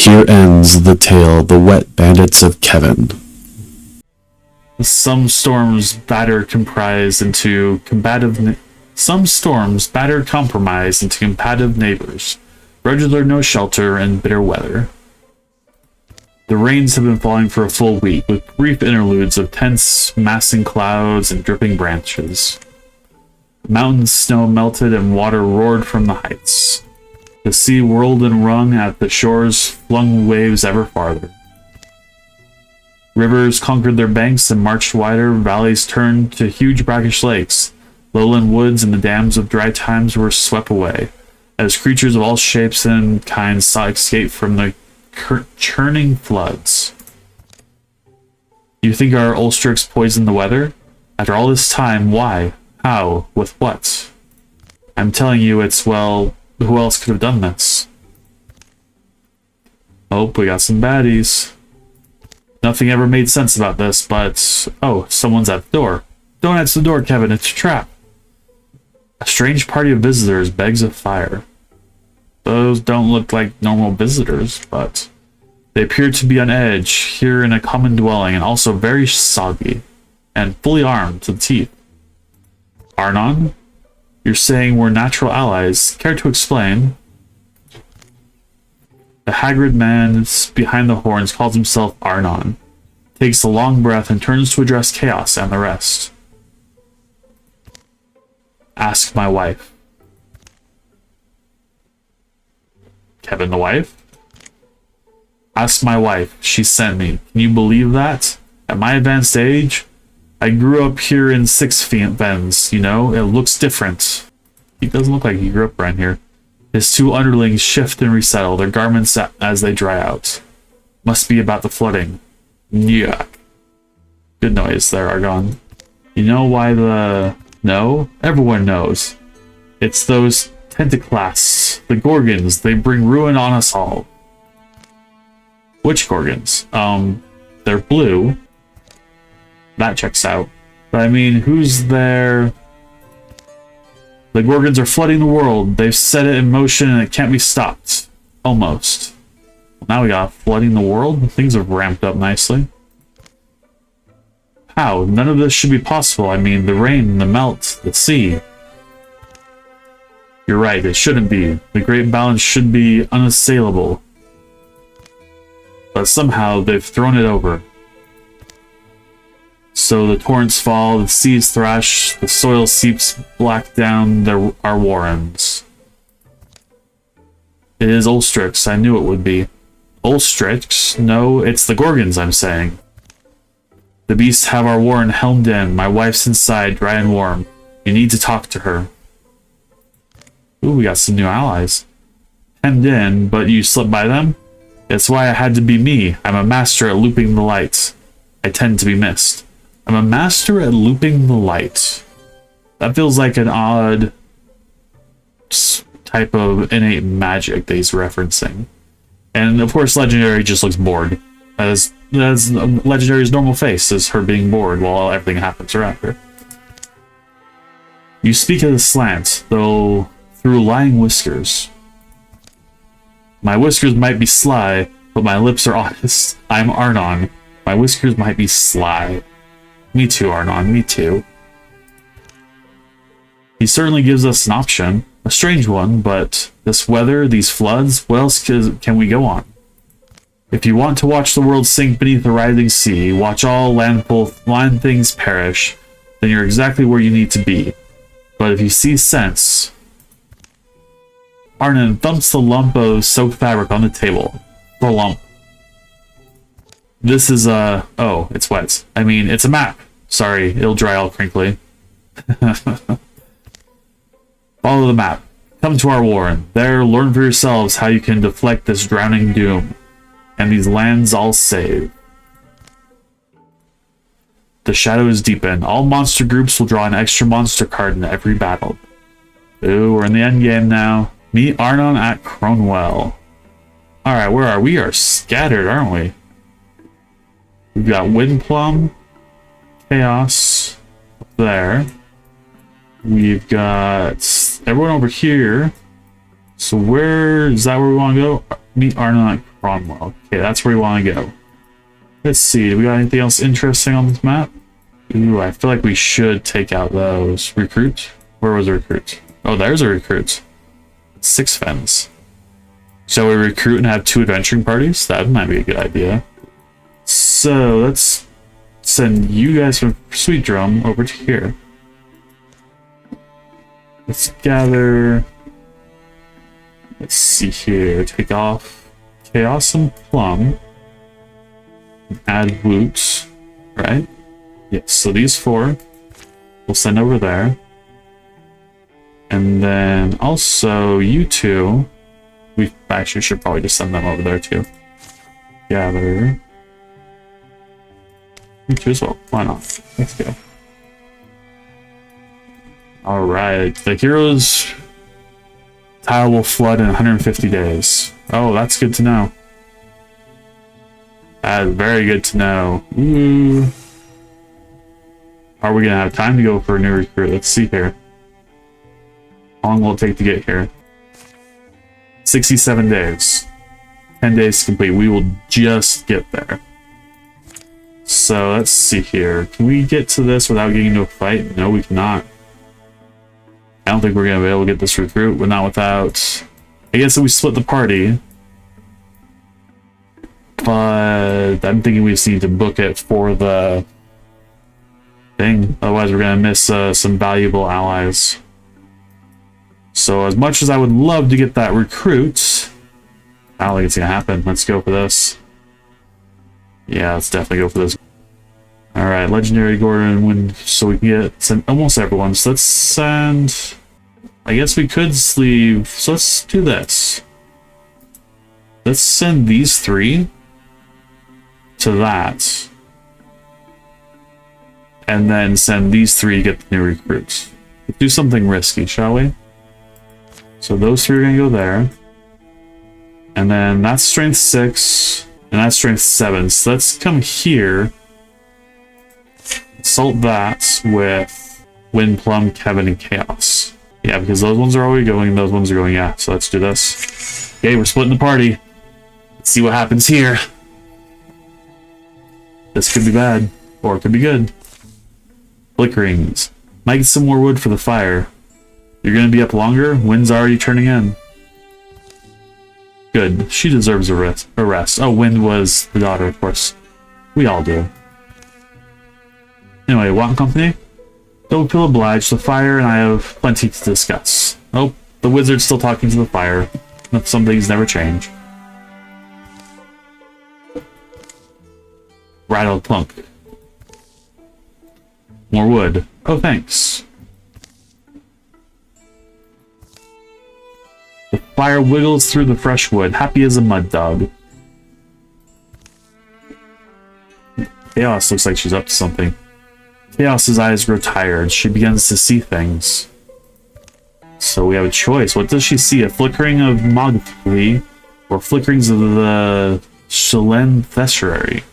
Here ends the tale, The Wet Bandits of Kevin. Some storms battered compromise into combative neighbors. Grudges are no shelter in bitter weather. The rains have been falling for a full week, with brief interludes of tense, massing clouds and dripping branches. Mountain snow melted and water roared from the heights. The sea whirled and wrung at the shores, flung waves ever farther. Rivers conquered their banks and marched wider, valleys turned to huge brackish lakes. Lowland woods and the dams of dry times were swept away, as creatures of all shapes and kinds sought escape from the churning floods. You think our Ulstrix poisoned the weather? After all this time, why? How? With what? I'm telling you, it's, well, who else could have done this? Oh, we got some baddies. Nothing ever made sense about this, but... Oh, someone's at the door. Don't answer the door, Kevin, it's a trap. A strange party of visitors begs of fire. Those don't look like normal visitors, but... They appear to be on edge, here in a common dwelling, and also very soggy, and fully armed to the teeth. Arnon? You're saying we're natural allies. Care to explain? The haggard man behind the horns calls himself Arnon, takes a long breath, and turns to address Chaos and the rest. Ask my wife. Kevin, the wife? Ask my wife. She sent me. Can you believe that? At my advanced age, I grew up here in Six Fens, you know? It looks different. He doesn't look like he grew up around here. His two underlings shift and resettle, their garments as they dry out. Must be about the flooding. Yuck. Good noise there, Argon. You know why the... No? Everyone knows. It's those tentaclasts, the Gorgons. They bring ruin on us all. Which Gorgons? They're blue. That checks out. But I mean, who's there? The Gorgons are flooding the world. They've set it in motion and it can't be stopped. Almost. Well, now we got flooding the world. Things have ramped up nicely. How? None of this should be possible. I mean, the rain, the melt, the sea. You're right, it shouldn't be. The great balance should be unassailable. But somehow they've thrown it over. So the torrents fall, the seas thrash, the soil seeps black down our warrens. It is Ulstrix, I knew it would be. Ulstrix? No, it's the Gorgons, I'm saying. The beasts have our warren helmed in, my wife's inside, dry and warm. You need to talk to her. Ooh, we got some new allies. Hemmed in, but you slipped by them? It's why I had to be me. I'm a master at looping the light. I tend to be missed. I'm a master at looping the light. That feels like an odd type of innate magic that he's referencing. And of course, Legendary just looks bored. As Legendary's normal face is her being bored while everything happens around her. You speak of the slant, though through lying whiskers. My whiskers might be sly, but my lips are honest. I'm Arnon. My whiskers might be sly. Me too, Arnon, me too. He certainly gives us an option. A strange one, but this weather, these floods, what else can we go on? If you want to watch the world sink beneath the rising sea, watch all land things perish, then you're exactly where you need to be. But if you see sense... Arnon thumps the lump of soaked fabric on the table. The lump. This is a... Oh, it's wet. I mean, it's a map. Sorry, it'll dry all crinkly. Follow the map. Come to our warren. There, learn for yourselves how you can deflect this drowning doom. And these lands all save. The shadows deepen. All monster groups will draw an extra monster card in every battle. Ooh, we're in the end game now. Meet Arnon at Cronwell. Alright, where are we? We are scattered, aren't we? We've got Windplum, Chaos up there. We've got everyone over here. So where is that where we want to go? Meet Arnon at Cromwell. Okay, that's where we want to go. Let's see, do we got anything else interesting on this map? Ooh, I feel like we should take out those. Recruit? Where was the recruit? Oh, there's a recruit. 6 fens. Shall we recruit and have 2 adventuring parties? That might be a good idea. So, let's send you guys from Sweet Drum over to here. Let's gather... Let's see here. Take off Chaos and Plum. Add Woots, right? Yes, so these 4 we'll send over there. And then also you 2, we actually should probably just send them over there too. Gather. You 2 as well, why not? Let's go. Alright, the heroes tile will flood in 150 days. Oh, that's good to know. That's very good to know. Ooh. Are we gonna have time to go for a new recruit? Let's see here. How long will it take to get here? 67 days. 10 days to complete. We will just get there. So let's see here. Can we get to this without getting into a fight? No, we cannot. I don't think we're gonna be able to get this recruit, but not without... I guess if we split the party. But I'm thinking we just need to book it for the thing. Otherwise we're gonna miss some valuable allies. So as much as I would love to get that recruit, I don't think it's gonna happen. Let's go for this. Yeah, let's definitely go for this. Alright, Legendary Gordon win, so we can send almost everyone. So let's send... I guess we could sleeve... So let's do this. Let's send these 3 to that. And then send these 3 to get the new recruits. Let's do something risky, shall we? So those 3 are gonna go there. And then that's strength 6. And that's strength 7. So let's come here. Assault that with Wind, Plum, Kevin, and Chaos. Yeah, because those ones are already going, those ones are going, yeah. So let's do this. Okay, we're splitting the party. Let's see what happens here. This could be bad, or it could be good. Flickerings. Might get some more wood for the fire. You're gonna be up longer? Wind's already turning in. Good. She deserves a rest. Oh, Wind was the daughter, of course. We all do. Anyway, want company? Don't feel obliged. The fire and I have plenty to discuss. Oh, the wizard's still talking to the fire. Some things never change. Rattle plunk. More wood. Oh, thanks. The fire wiggles through the fresh wood, happy as a mud dog. Chaos looks like she's up to something. Chaos's eyes grow tired. She begins to see things. So we have a choice. What does she see? A flickering of Mogthli or flickerings of the Shalen Thesserary?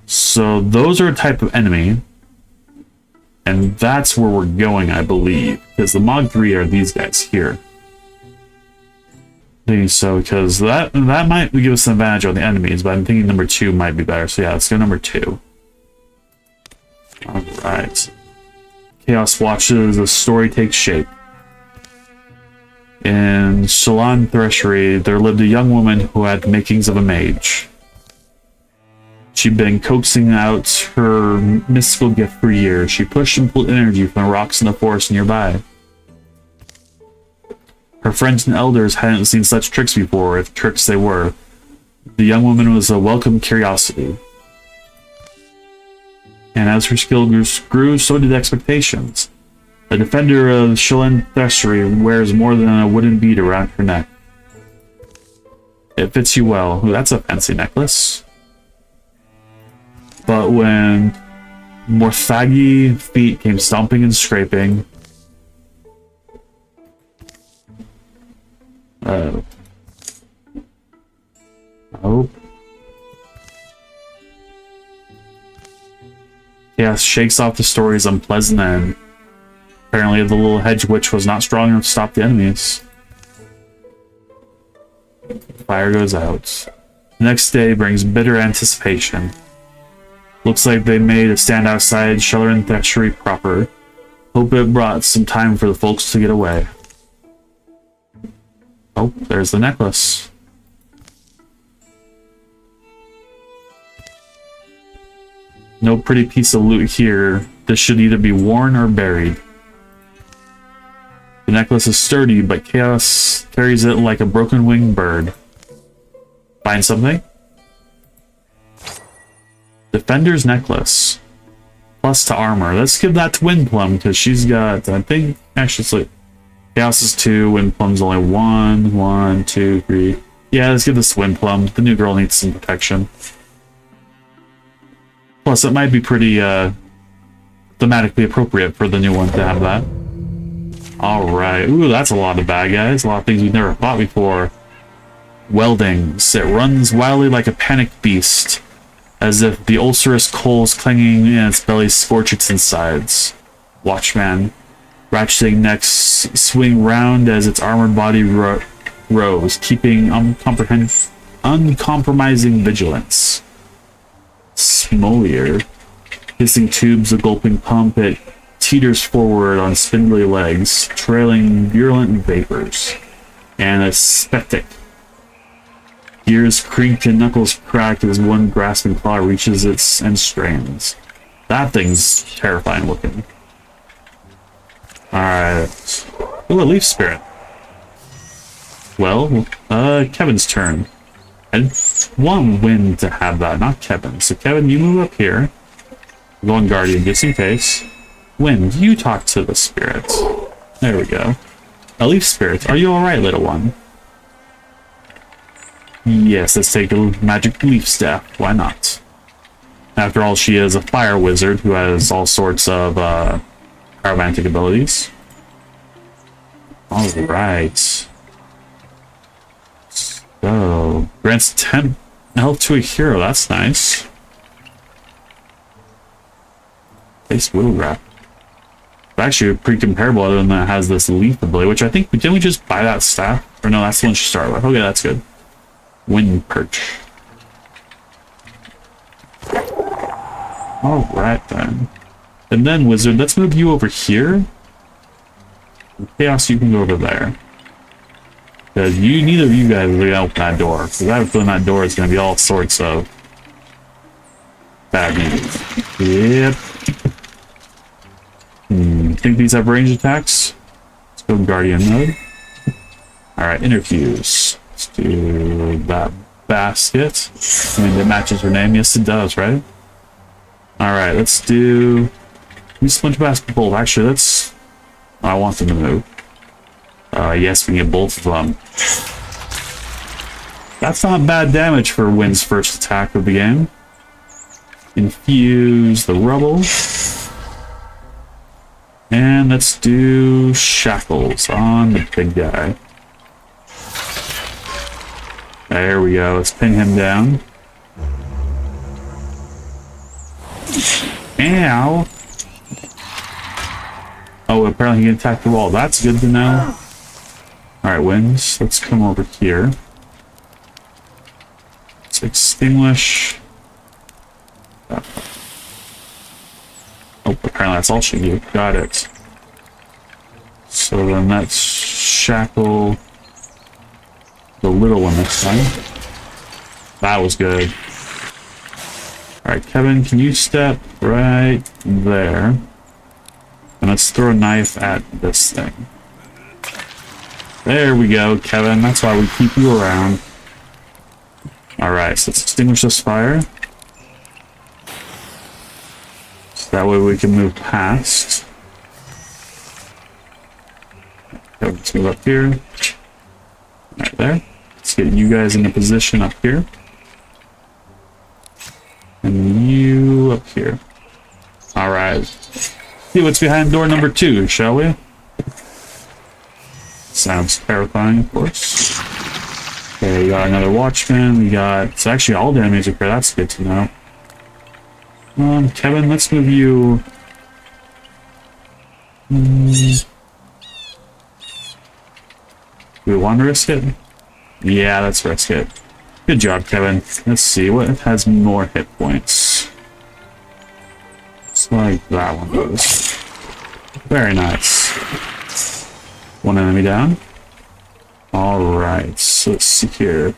So those are a type of enemy. And that's where we're going, I believe. Because the Mogthli are these guys here. I think so, because that might give us an advantage on the enemies, but I'm thinking number 2 might be better. So yeah, let's go number 2. Alright. Chaos watches the story take shape. In Shallan Threshery, there lived a young woman who had the makings of a mage. She'd been coaxing out her mystical gift for years. She pushed and pulled energy from the rocks in the forest nearby. Her friends and elders hadn't seen such tricks before, if tricks they were. The young woman was a welcome curiosity. And as her skill grew, so did expectations. The defender of Shalen Thessery wears more than a wooden bead around her neck. It fits you well. Ooh, that's a fancy necklace. But when Morthagi feet came stomping and scraping... Oh. Yeah, shakes off the story's unpleasant end. Apparently the little hedge witch was not strong enough to stop the enemies. fire goes out. The next day brings bitter anticipation. Looks like they made a stand outside Sheller and Thatchery proper. Hope it brought some time for the folks to get away. Oh, there's the necklace. No pretty piece of loot here. This should either be worn or buried. The necklace is sturdy, but chaos carries it like a broken-winged bird. Find something? Defender's necklace. Plus to armor. Let's give that to Windplum, because she's got, I think, actually, it's like, Chaos is 2, Windplum's only 1. 1, 2, 3. Yeah, let's give this to Windplum. The new girl needs some protection. Plus, it might be pretty, thematically appropriate for the new one to have that. Alright. Ooh, that's a lot of bad guys. A lot of things we've never fought before. Weldings. It runs wildly like a panicked beast, as if the ulcerous coals clinging in its belly scorch its insides. Watchman. Ratcheting necks swing round as its armored body rose, keeping uncompromising vigilance. Smolier. Hissing tubes, a gulping pump, it teeters forward on spindly legs, trailing virulent vapors. Anesthetic. Gears creak and knuckles crack as one grasping claw reaches its end strands. That thing's terrifying looking. Alright. Ooh, a leaf spirit. Well, Kevin's turn. I want Wind to have that, not Kevin. So Kevin, you move up here. Go on Guardian, just in case. Wind, you talk to the spirit. There we go. A leaf spirit, are you alright, little one? Yes, let's take a magic leaf staff. Why not? After all, she is a fire wizard who has all sorts of pyromantic abilities. Alright. So, grants 10 health to a hero. That's nice. Base wheel wrap. Actually, pretty comparable other than that it has this leaf ability, which I think, didn't we just buy that staff? Or no, that's the one she started with. Okay, that's good. Wind perch. Alright then. And then, wizard, let's move you over here. Chaos, you can go over there. Because neither of you guys are going to open that door. Because I have a feeling that door is going to be all sorts of bad news. Yep. Think these have range attacks? Let's go Guardian mode. Alright, interviews. Let's do that basket. I mean, it matches her name. Yes, it does, right? Alright, let's do... Use Sponge Basketball. Actually, let's... I want them to move. Yes, we can get both of them. That's not bad damage for Wind's first attack of the game. Infuse the rubble. And let's do shackles on the big guy. There we go. Let's pin him down. Ow! Oh, apparently he can attack the wall. That's good to know. Alright, Winds. Let's come over here. Let's extinguish. Oh, apparently that's all she do. Got it. So then let's shackle the little one this time. That was good. Alright, Kevin, can you step right there? And let's throw a knife at this thing. There we go, Kevin. That's why we keep you around. Alright, so let's extinguish this fire. So that way we can move past. Okay, let's move up here. Right there. Let's get you guys in a position up here. And you up here. Alright. See what's behind door number 2, shall we? Sounds terrifying, of course. Okay, we got another watchman. We got... It's actually all the enemies up here. That's good to know. Kevin, let's move you... Do we want to risk it? Yeah, let's risk it. Good job, Kevin. Let's see what has more hit points. It's like that one goes. Very nice. One enemy down. Alright, so let's see here.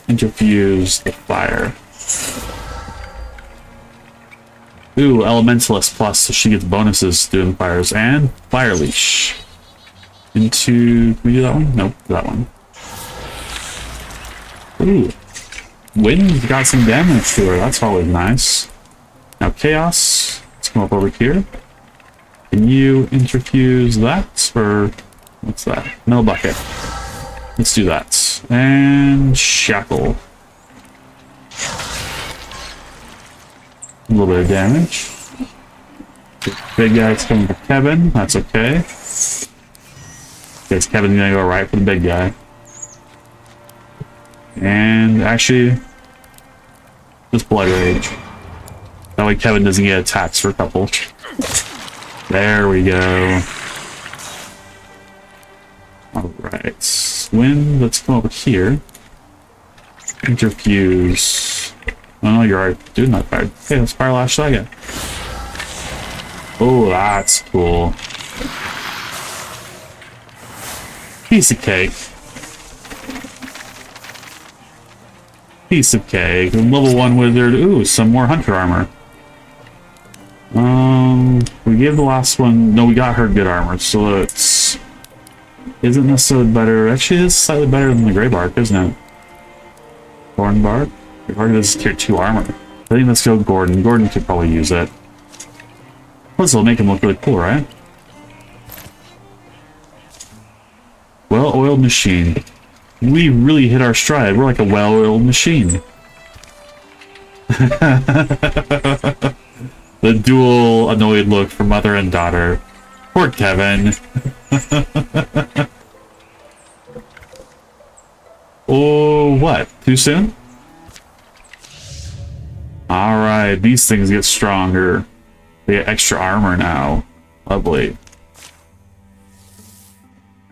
Interfuse the fire. Ooh, Elementalist plus, so she gets bonuses doing fires. And Fire Leash. Into... Can we do that one? Nope, that one. Ooh. Wind got some damage to her. That's always nice. Now, Chaos. Let's come up over here. Can you interfuse that? Or... What's that? No bucket. Let's do that. And... Shackle. A little bit of damage. The big guy's coming for Kevin. That's okay. Guess Kevin's gonna go right for the big guy. And actually, just Blood Rage. That way Kevin doesn't get attacks for a couple. There we go. Alright. Wind, let's come over here. Interfuse. Oh, you're already doing that fire. Okay, let's Fire Lash that again. Oh, that's cool. Piece of cake. Piece of cake. Level 1 wizard. Ooh, some more hunter armor. We gave the last one. No, we got her good armor, so it's... Isn't necessarily better. Actually, it's slightly better than the Grey Bark, isn't it? Thorn Bark? Grey Bark is tier 2 armor. I think let's go Gordon. Gordon could probably use it. Plus, it'll make him look really cool, right? Well-oiled machine. We really hit our stride. We're like a well-oiled machine. The dual annoyed look for mother and daughter. Poor Kevin. Oh, what? Too soon? Alright, these things get stronger. They get extra armor now. Lovely.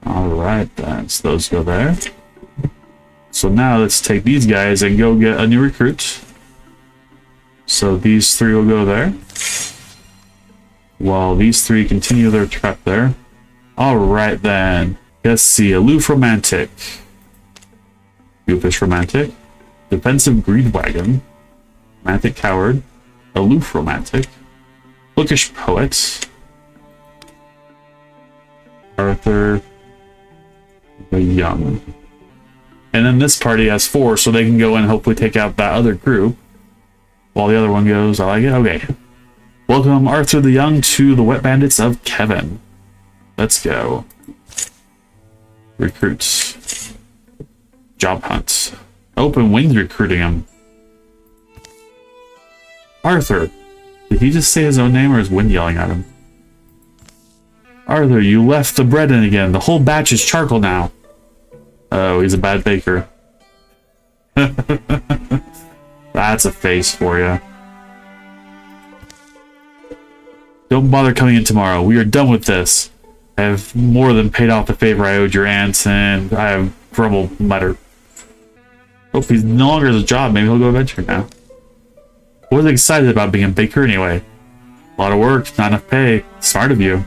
Alright then, so those go there. So now let's take these guys and go get a new recruit. So these three will go there. While these three continue their trek there. Alright then. Let's see, Aloof Romantic. Goofish Romantic. Defensive Greed Wagon. Romantic Coward. Aloof Romantic. Bookish Poet. Arthur the Young. And then this party has 4, so they can go and hopefully take out that other group. While the other one goes, I like it. Okay. Welcome Arthur the Young to the Wet Bandits of Kevin. Let's go. Recruits. Job hunt. Open wings recruiting him. Arthur. Did he just say his own name or is Wind yelling at him? Arthur, you left the bread in again. The whole batch is charcoal now. Oh, he's a bad baker. That's a face for you. Don't bother coming in tomorrow. We are done with this. I have more than paid off the favor I owed your aunt, and I have grumbled mutter. Hope he's no longer has a job. Maybe he'll go adventure now. I was excited about being a baker anyway. A lot of work, not enough pay. Smart of you.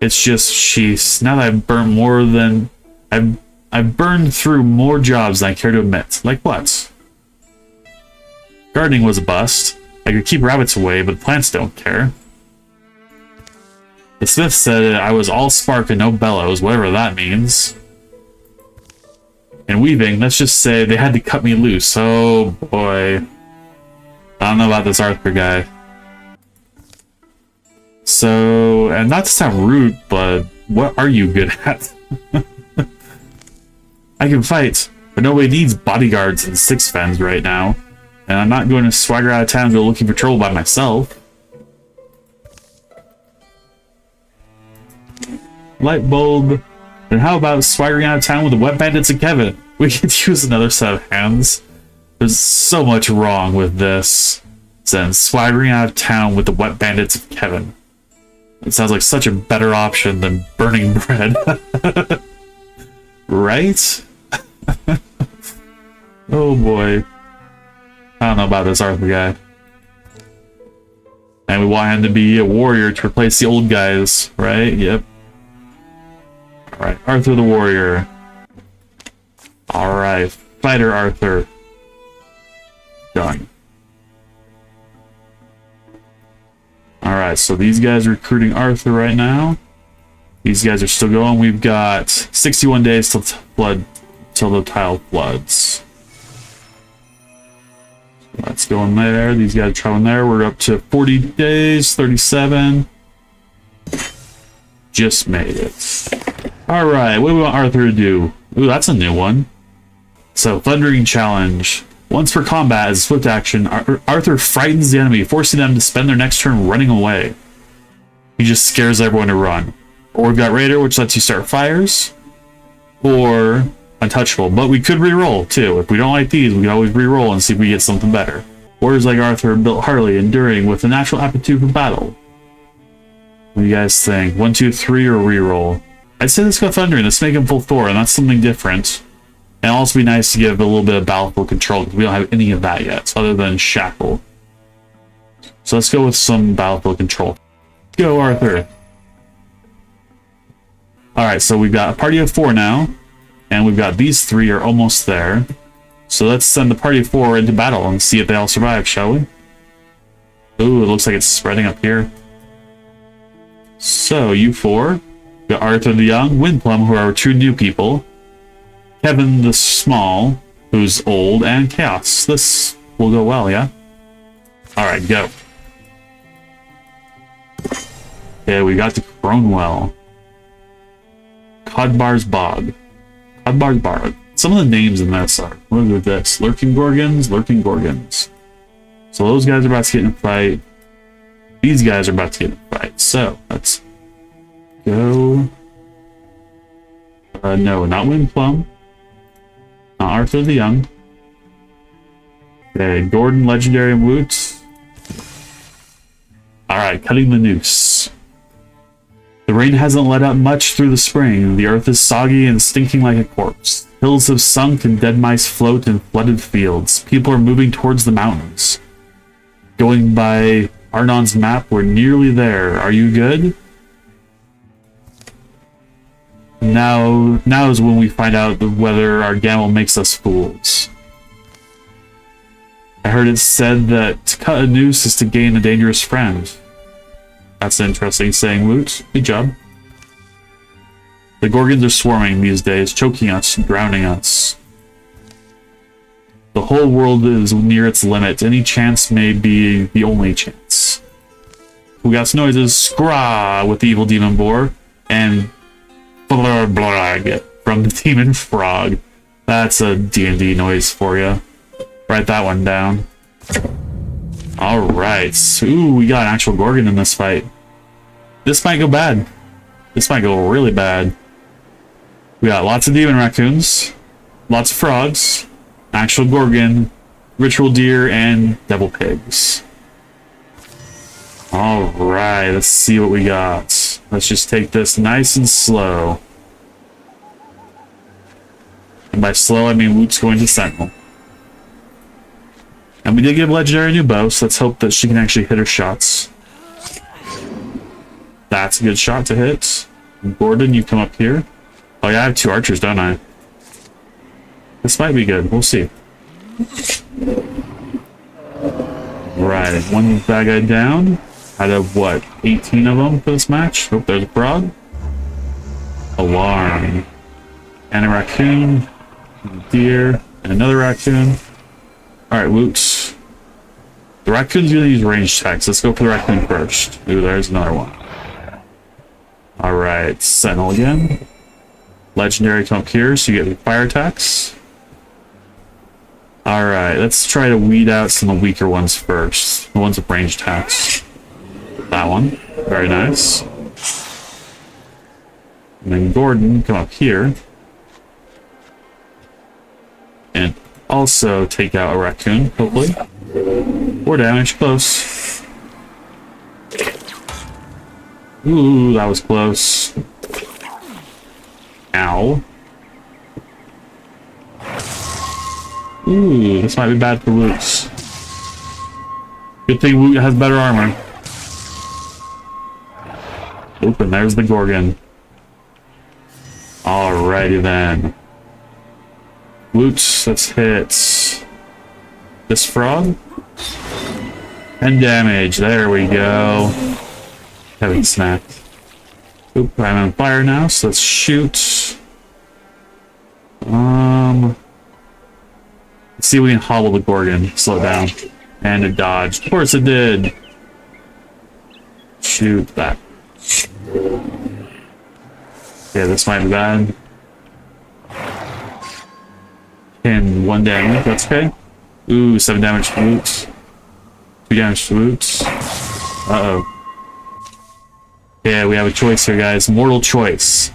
It's just, now that I've burned more than... I've burned through more jobs than I care to admit. Like what? Gardening was a bust. I could keep rabbits away, but plants don't care. The smith said I was all spark and no bellows, whatever that means. And weaving, let's just say they had to cut me loose. Oh boy. I don't know about this Arthur guy. So, and not to sound rude, but what are you good at? I can fight, but nobody needs bodyguards and six fens right now. And I'm not going to swagger out of town and go looking for trouble by myself. Light bulb. And how about swaggering out of town with the Wet Bandits of Kevin? We could use another set of hands. There's so much wrong with this. Then swaggering out of town with the Wet Bandits of Kevin. It sounds like such a better option than burning bread. Right? Oh boy. I don't know about this Arthur guy. And we want him to be a warrior to replace the old guys, right? Yep. Alright, Arthur the warrior. Alright, fighter Arthur. Done. Alright, so these guys are recruiting Arthur right now. These guys are still going. We've got 61 days till the tile floods. Let's go in there. These guys are traveling there. We're up to 40 days, 37. Just made it. Alright, what do we want Arthur to do? Ooh, that's a new one. So, Thundering Challenge. Once for combat, as swift action, Arthur frightens the enemy, forcing them to spend their next turn running away. He just scares everyone to run. Or we've got Raider, which lets you start fires. Or Untouchable. But we could re-roll, too. If we don't like these, we can always re-roll and see if we get something better. Warriors like Arthur built Harley, enduring with a natural aptitude for battle. What do you guys think? 1, 2, 3, or re-roll? I'd say let's go Thundering. Let's make him full Thor, and that's something different. And it'll also be nice to give a little bit of battlefield control, because we don't have any of that yet, other than Shackle. So let's go with some battlefield control. Go, Arthur! Alright, so we've got a party of 4 now, and we've got these 3 are almost there. So let's send the party of 4 into battle and see if they all survive, shall we? Ooh, it looks like it's spreading up here. So, you 4, we've got Arthur the Young, Windplum, who are our 2 new people, Kevin the Small, who's old, and Chaos. This will go well, yeah? Alright, go. Okay, we got to Cronwell. Codbar's Bog. Codbar's Bog. Some of the names in this are, look at this. Lurking Gorgons, Lurking Gorgons. So those guys are about to get in a fight. These guys are about to get in a fight. So, let's go. No, not Windplum. Not Arthur the Young. Okay, Gordon, Legendary, and Woot. Alright, cutting the noose. The rain hasn't let up much through the spring. The earth is soggy and stinking like a corpse. Hills have sunk and dead mice float in flooded fields. People are moving towards the mountains. Going by Arnon's map, we're nearly there. Are you good? Now is when we find out whether our gamble makes us fools. I heard it said that to cut a noose is to gain a dangerous friend. That's interesting saying, Woot. Good job. The Gorgons are swarming these days, choking us, drowning us. The whole world is near its limit. Any chance may be the only chance. We got some noises. Scraw with the evil demon boar, and blarg from the demon frog. That's a D&D noise for you. Write that one down. Alright. Ooh, we got an actual Gorgon in this fight. This might go bad. This might go really bad. We got lots of demon raccoons, lots of frogs, actual Gorgon, ritual deer, and devil pigs. Alright, let's see what we got. Let's just take this nice and slow. And by slow, I mean Woot's going to Sentinel. And we did give Legendary a new bow, so let's hope that she can actually hit her shots. That's a good shot to hit. Gordon, you come up here. Oh yeah, I have 2 archers, don't I? This might be good. We'll see. Right, one bad guy down. Out of what, 18 of them for this match? Oh, there's a frog. Alarm. And a raccoon. And a deer. And another raccoon. Alright, Woots. The raccoon's gonna use range attacks. Let's go for the raccoon first. Ooh, there's another one. Alright, Sentinel again. Legendary come up here, so you get fire attacks. Alright, let's try to weed out some of the weaker ones first. The ones with range attacks. That one. Very nice. And then Gordon, come up here. And also take out a raccoon, hopefully. 4 damage, close. Ooh, that was close. Ow. Ooh, this might be bad for Woot's. Good thing Woot has better armor. Oop, and there's the Gorgon. Alrighty then. Woot, let's hit this frog. 10 damage, there we go. Kevin snapped. Oop, I'm on fire now, so let's shoot. Let's see if we can hobble the Gorgon. Slow it down. And it dodged. Of course it did. Shoot that. Yeah, this might be bad. And 1 damage, that's okay. Ooh, 7 damage to Boots. 2 damage to Boots. Uh-oh. Yeah, we have a choice here, guys. Mortal choice.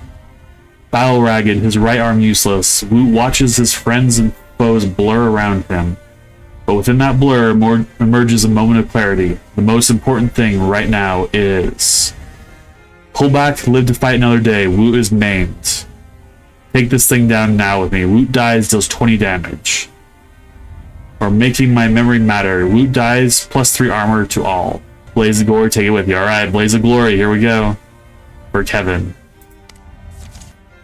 Battle Ragged, his right arm useless. Woot watches his friends and foes blur around him. But within that blur emerges a moment of clarity. The most important thing right now is... pull back, live to fight another day. Woot is maimed. Take this thing down now with me. Woot dies, deals 20 damage. Or making my memory matter. Woot dies, plus 3 armor to all. Blaze of Glory, take it with you. Alright, Blaze of Glory, here we go. For Kevin.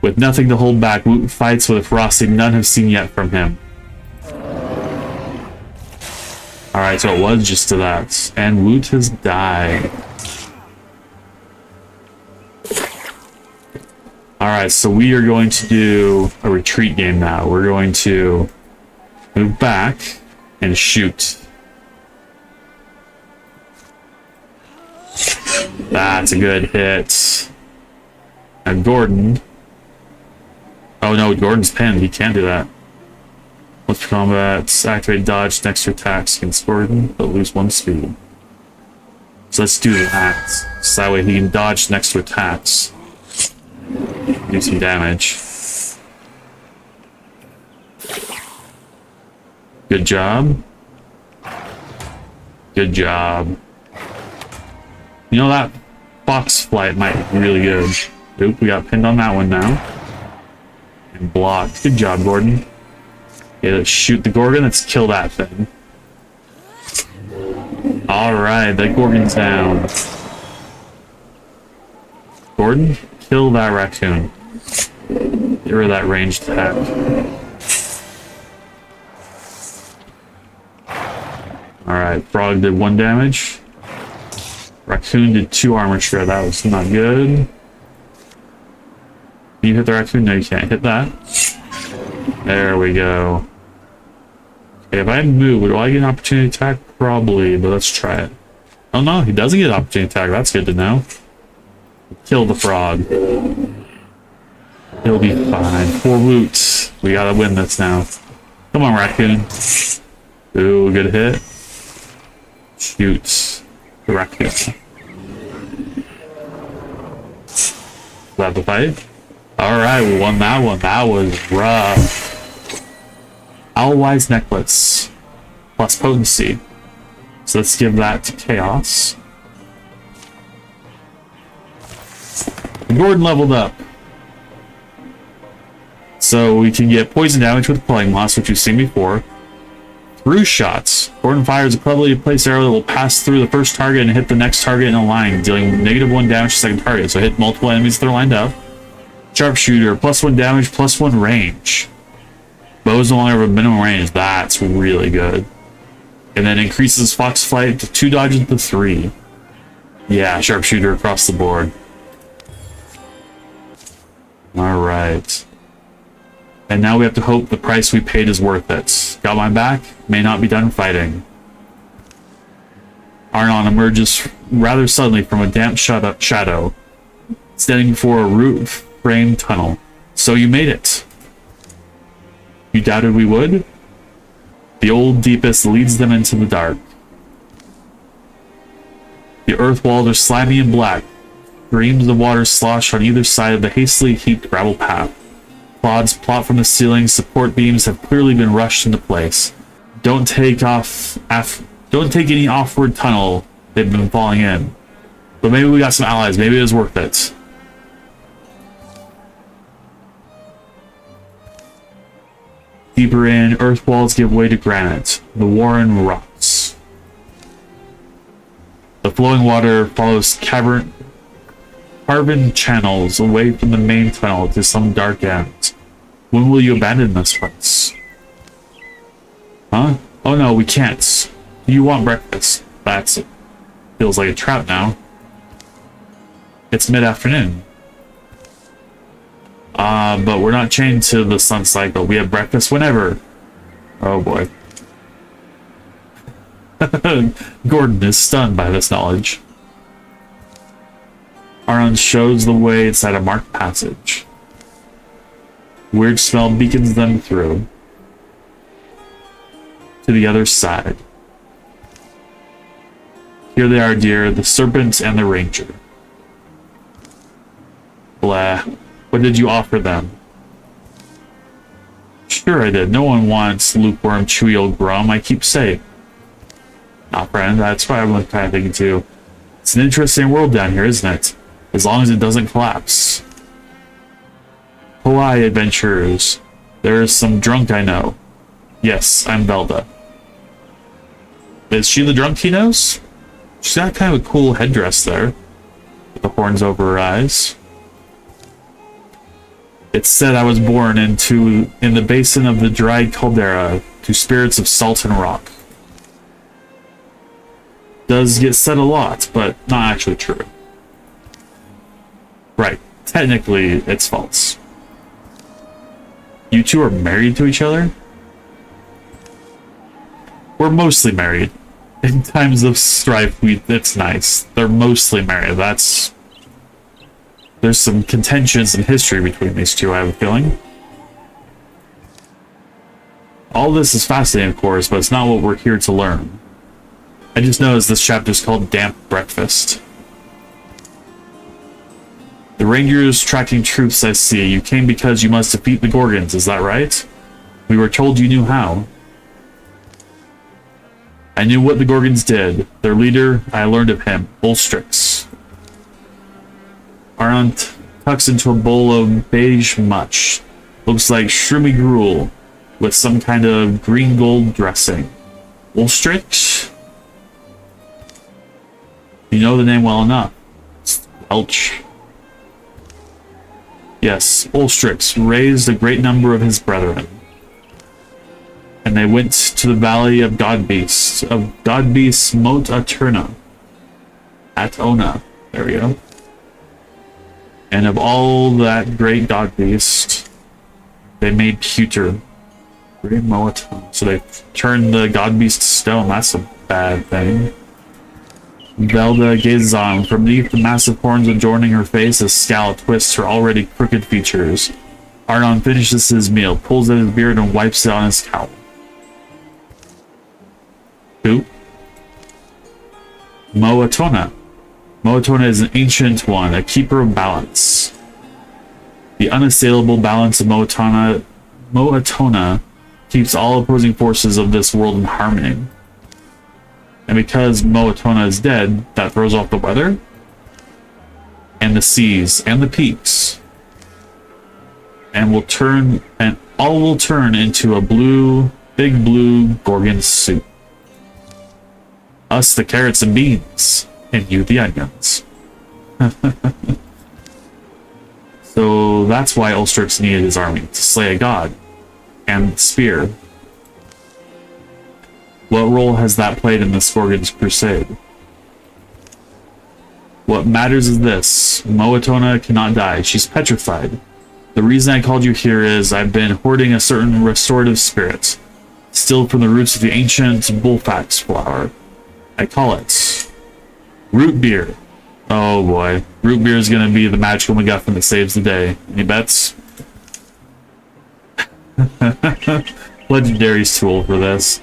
With nothing to hold back, Woot fights with a ferocity none have seen yet from him. Alright, so it was just to that. And Woot has died. Alright, so we are going to do a retreat game now. We're going to move back and shoot. That's a good hit. And Gordon. Oh no, Gordon's pinned. He can't do that. Let's combat. Activate dodge next to attacks against Gordon, but lose 1 speed. So let's do that. So that way he can dodge next to attacks. Do some damage. Good job. Good job. You know, that fox flight might be really good. Oop, we got pinned on that one now. And blocked. Good job, Gordon. Okay, let's shoot the Gorgon. Let's kill that thing. Alright, that Gorgon's down. Gordon, kill that raccoon. Get rid of that ranged attack. Alright, Frog did 1 damage. Raccoon did 2 armor share. That was not good. Can you hit the raccoon? No, you can't hit that. There we go. Okay, if I move, would I get an opportunity attack? Probably, but let's try it. Oh no, he doesn't get an opportunity attack. That's good to know. Kill the frog. He'll be fine. 4 Woots. We gotta win this now. Come on, raccoon. Ooh, good hit. Shoots the raccoon. Is that the fight? Alright, we won that one. That was rough. Owlwise Necklace. Plus potency. So let's give that to Chaos. Gordon leveled up. So we can get poison damage with Plague Moss, which you've seen before. Through shots. Gordon fires a cleverly placed arrow that will pass through the first target and hit the next target in a line, dealing -1 damage to the second target. So hit multiple enemies that are lined up. Sharpshooter, +1 damage, +1 range. Bows no longer have a minimum range. That's really good. And then increases Fox Flight to 2 dodges to 3. Yeah, Sharpshooter across the board. Alright. And now we have to hope the price we paid is worth it. Got my back, may not be done fighting. Arnon emerges rather suddenly from a damp shadow, standing before a root-framed tunnel. So you made it. You doubted we would? The old deepest leads them into the dark. The earth walls are slimy and black. Streams of water slosh on either side of the hastily heaped gravel path. Clods plot from the ceiling. Support beams have clearly been rushed into place. Don't take any offward tunnel they've been falling in. But maybe we got some allies. Maybe it was worth it. Deeper in, earth walls give way to granite. The warren rots. The flowing water follows carven channels away from the main tunnel to some dark end. When will you abandon this place? Huh? Oh no, we can't. Do you want breakfast? That's it. Feels like a trap now. It's mid-afternoon. But we're not chained to the sun cycle. We have breakfast whenever. Oh boy. Gordon is stunned by this knowledge. Aron shows the way inside a marked passage. Weird smell beacons them through to the other side. Here they are, dear, the serpent and the ranger. Blah. What did you offer them? Sure I did. No one wants lukewarm, chewy old grum, I keep saying. Nah, friend, that's what I'm kind of thinking too. It's an interesting world down here, isn't it? As long as it doesn't collapse. Hawaii adventurers. There is some drunk I know. Yes, I'm Velda. Is she the drunk he knows? She's got kind of a cool headdress there. With the horns over her eyes. It's said I was born in the basin of the dried caldera to spirits of salt and rock. Does get said a lot, but not actually true. Right. Technically, it's false. You two are married to each other? We're mostly married. In times of strife, it's nice. They're mostly married. There's some contentions and history between these two, I have a feeling. All this is fascinating, of course, but it's not what we're here to learn. I just noticed this chapter is called Damp Breakfast. The Rangers tracking troops, I see. You came because you must defeat the Gorgons, is that right? We were told you knew how. I knew what the Gorgons did. Their leader, I learned of him, Ulstrix. Aron tucks into a bowl of beige mush. Looks like shroomy gruel with some kind of green gold dressing. Ulstrix? You know the name well enough. Welch. Yes, Ulstrix raised a great number of his brethren. And they went to the valley of Godbeasts Mot Atona. There we go. And of all that great Godbeast, they made pewter. Great Moatona. So they turned the Godbeast to stone. That's a bad thing. Velda gazes on. From beneath the massive horns adorning her face, a scowl twists her already crooked features. Aron finishes his meal, pulls at his beard, and wipes it on his cowl. Who? Moatona. Moatona is an ancient one, a keeper of balance. The unassailable balance of Moatona keeps all opposing forces of this world in harmony. And because Moatona is dead, that throws off the weather, and the seas, and the peaks. And all will turn into a big blue Gorgon soup. Us the carrots and beans, and you the onions. So that's why Ulstrix needed his army, to slay a god. And the spear. What role has that played in the Gorgon's crusade? What matters is this. Moatona cannot die. She's petrified. The reason I called you here is I've been hoarding a certain restorative spirit, stilled from the roots of the ancient bullfax flower. I call it root beer. Oh boy. Root beer is going to be the magical MacGuffin that saves the day. Any bets? Legendary's too old for this.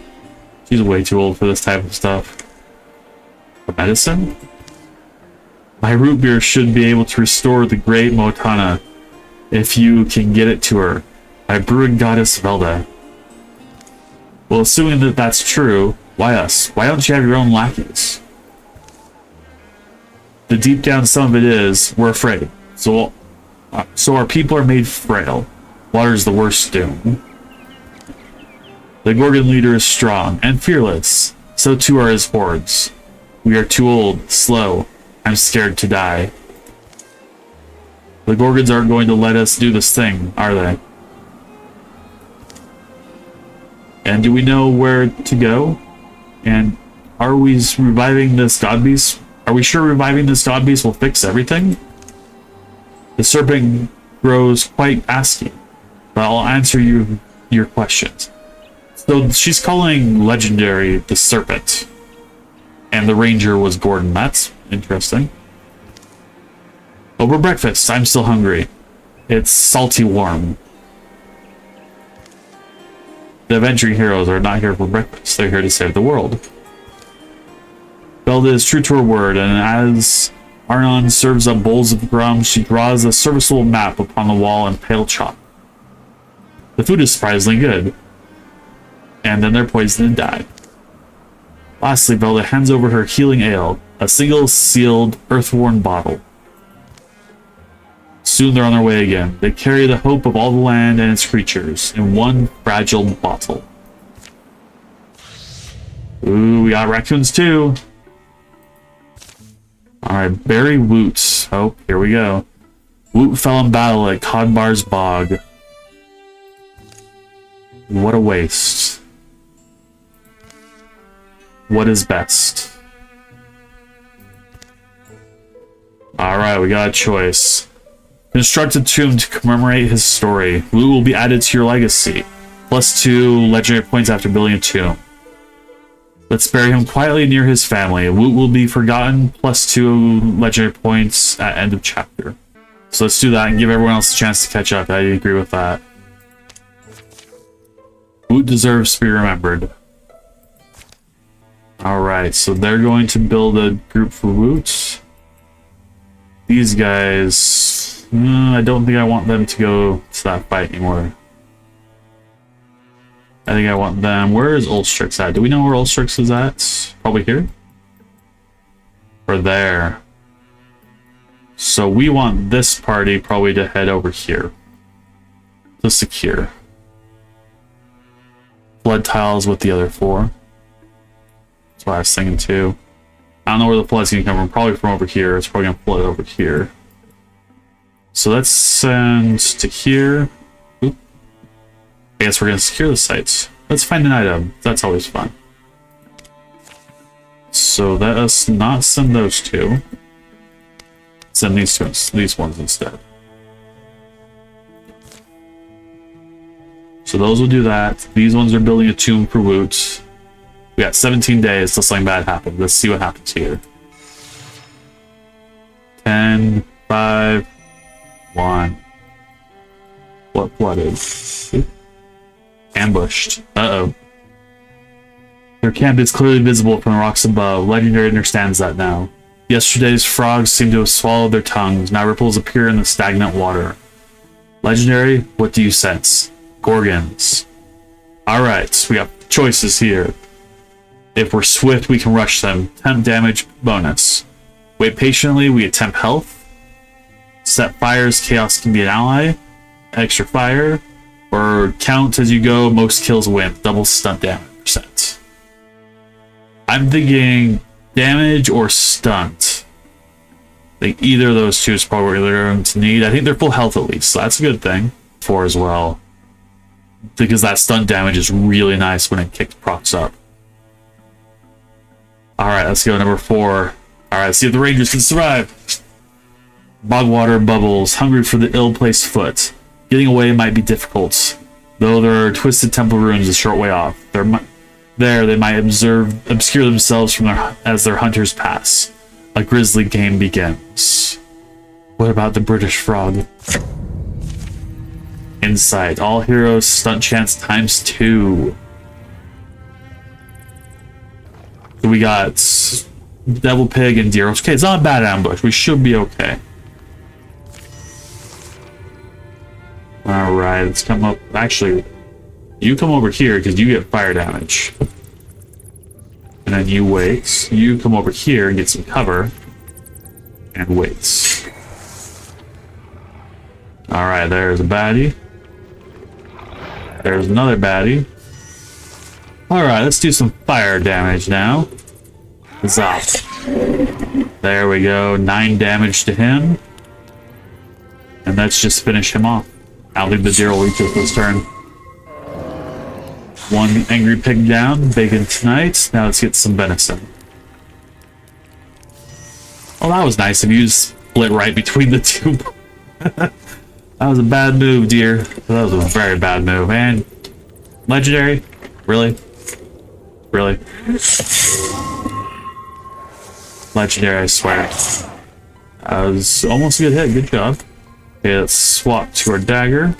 She's way too old for this type of stuff. A medicine? My root beer should be able to restore the great Moatona if you can get it to her. By brewing goddess Velda. Well, assuming that that's true, why us? Why don't you have your own lackeys? The deep down some of it is, we're afraid. So our people are made frail. Water's the worst doom. The Gorgon leader is strong and fearless. So too are his hordes. We are too old, slow. I'm scared to die. The Gorgons aren't going to let us do this thing, are they? And do we know where to go? And are we reviving this god beast? Are we sure reviving this god beast will fix everything? The serpent grows quite asking, but I'll answer your questions. So she's calling Legendary the serpent, and the ranger was Gordon. That's interesting. Over breakfast, I'm still hungry. It's salty warm. The adventuring heroes are not here for breakfast. They're here to save the world. Belda is true to her word, and as Arnon serves up bowls of rum, she draws a serviceable map upon the wall in pale chalk. The food is surprisingly good. And then they're poisoned and die. Lastly, Belda hands over her healing ale, a single sealed, earthworn bottle. Soon they're on their way again. They carry the hope of all the land and its creatures in one fragile bottle. Ooh, we got raccoons too. Alright, Barry Woot. Oh, here we go. Woot fell in battle at Codbar's Bog. What a waste. What is best? Alright, we got a choice. Construct a tomb to commemorate his story. Woot will be added to your legacy. +2 legendary points after building a tomb. Let's bury him quietly near his family. Woot will be forgotten. +2 legendary points at end of chapter. So let's do that and give everyone else a chance to catch up. I agree with that. Woot deserves to be remembered. Alright, so they're going to build a group for Woot. These guys... I don't think I want them to go to that fight anymore. I think I want them... Where is Ulstrix at? Do we know where Ulstrix is at? Probably here? Or there. So we want this party probably to head over here. To secure. Flood tiles with the other 4. That's what I was thinking too. I don't know where the flood's gonna come from. Probably from over here. It's probably gonna flood over here. So let's send to here. Oop. I guess we're gonna secure the sites. Let's find an item. That's always fun. So let us not send those two. Send these ones instead. So those will do that. These ones are building a tomb for Woot. We got 17 days till something bad happens. Let's see what happens here. 10, 5, 1. What flooded? Ambushed. Uh-oh. Their camp is clearly visible from the rocks above. Legendary understands that now. Yesterday's frogs seem to have swallowed their tongues. Now ripples appear in the stagnant water. Legendary, what do you sense? Gorgons. Alright, we got choices here. If we're swift, we can rush them. Temp damage bonus. Wait patiently, we attempt health. Set fires, chaos can be an ally. Extra fire. Or count as you go, most kills win. Double stunt damage percent. I'm thinking damage or stunt. I think either of those two is probably what we're going to need. I think they're full health at least, so that's a good thing. 4 as well. Because that stunt damage is really nice when it kicks procs up. Alright, let's go number 4. Alright, see if the Rangers can survive. Bogwater bubbles, hungry for the ill-placed foot. Getting away might be difficult, though there are twisted temple ruins a short way off. There they might obscure themselves from as their hunters pass. A grisly game begins. What about the British frog? Insight. All heroes stunt chance ×2. So we got Devil Pig and Deer. Okay, it's not a bad ambush. We should be okay. Alright, let's come up. Actually, you come over here because you get fire damage. And then you wait. You come over here and get some cover. And wait. Alright, there's a baddie. There's another baddie. Alright, let's do some fire damage now. Zop. There we go. 9 damage to him. And let's just finish him off. I don't think the deer will reach us this turn. 1 angry pig down. Bacon tonight. Now let's get some venison. Oh, that was nice of you to split right between the two. That was a bad move, dear. That was a very bad move. And legendary? Really? Really? Legendary, I swear. That was almost a good hit. Good job. Okay, let's swap to our dagger.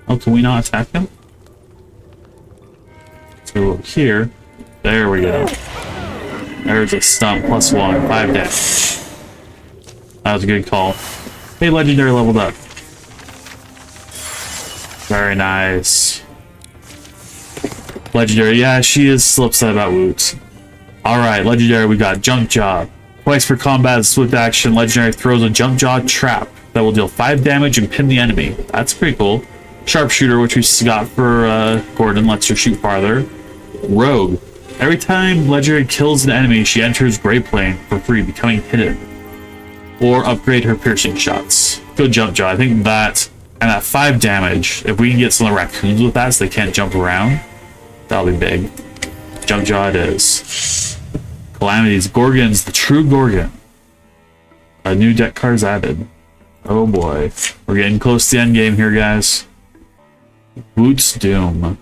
Oh, can we not attack him? So here. There we go. There's a stump. +1. 5 damage. That was a good call. Hey, legendary leveled up. Very nice. Legendary. Yeah, she is still upset about Woot. Alright, legendary, we got Junk Jaw. Twice per combat, swift action, legendary throws a Junk Jaw trap that will deal 5 damage and pin the enemy. That's pretty cool. Sharpshooter, which we got for Gordon, lets her shoot farther. Rogue. Every time legendary kills an enemy, she enters Grey Plane for free, becoming hidden. Or upgrade her piercing shots. Good Jump Jaw. I think that, and that 5 damage, if we can get some of the raccoons with that so they can't jump around, that'll be big. Jump Jaw it is. Calamities. Gorgons, the true Gorgon. A new deck card's added. Oh boy. We're getting close to the end game here, guys. Woot's Doom.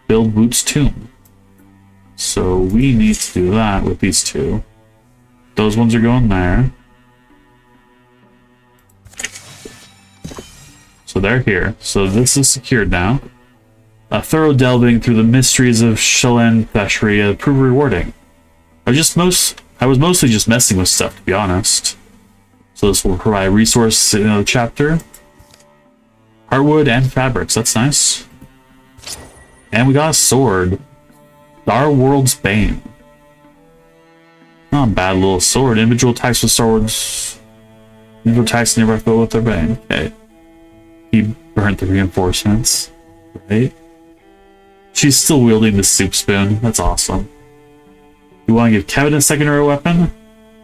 Build Woot's Tomb. So we need to do that with these two. Those ones are going there. So they're here. So this is secured now. A thorough delving through the mysteries of Shallan Thesheria proved rewarding. I was mostly just messing with stuff, to be honest. So this will provide resources in another chapter. Heartwood and fabrics, that's nice. And we got a sword. Star World's Bane. Not a bad little sword. Individual attacks with swords. Individual attacks nearby foe with their bane. Okay. He burnt the reinforcements. Right? She's still wielding the soup spoon. That's awesome. You want to give Kevin a secondary weapon?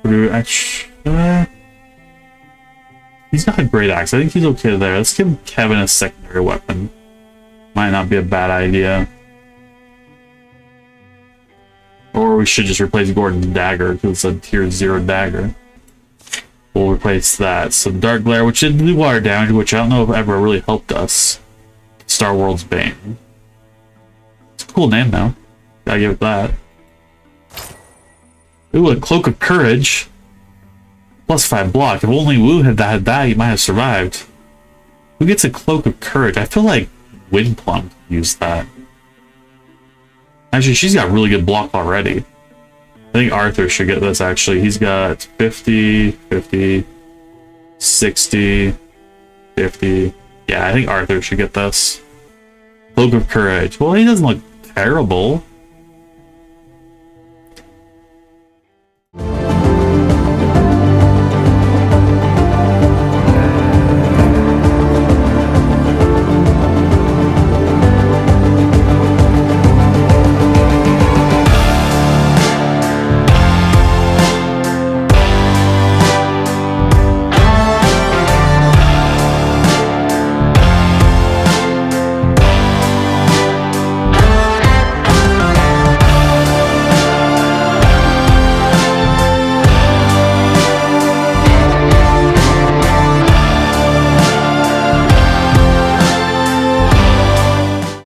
Or do we actually... he's got a great axe. I think he's okay there. Let's give Kevin a secondary weapon. Might not be a bad idea. Or we should just replace Gordon's dagger, because it's a tier 0 dagger. We'll replace that. So Dark Glare, which did do water damage, which I don't know if ever really helped us. Star World's Bane. It's a cool name, though. Gotta give it that. Ooh, a Cloak of Courage. +5 block. If only Wu had that, he might have survived. Who gets a Cloak of Courage? I feel like Windplum used that. Actually, she's got really good block already. I think Arthur should get this, actually. He's got 50, 50, 60, 50. Yeah, I think Arthur should get this. Cloak of Courage. Well, he doesn't look terrible.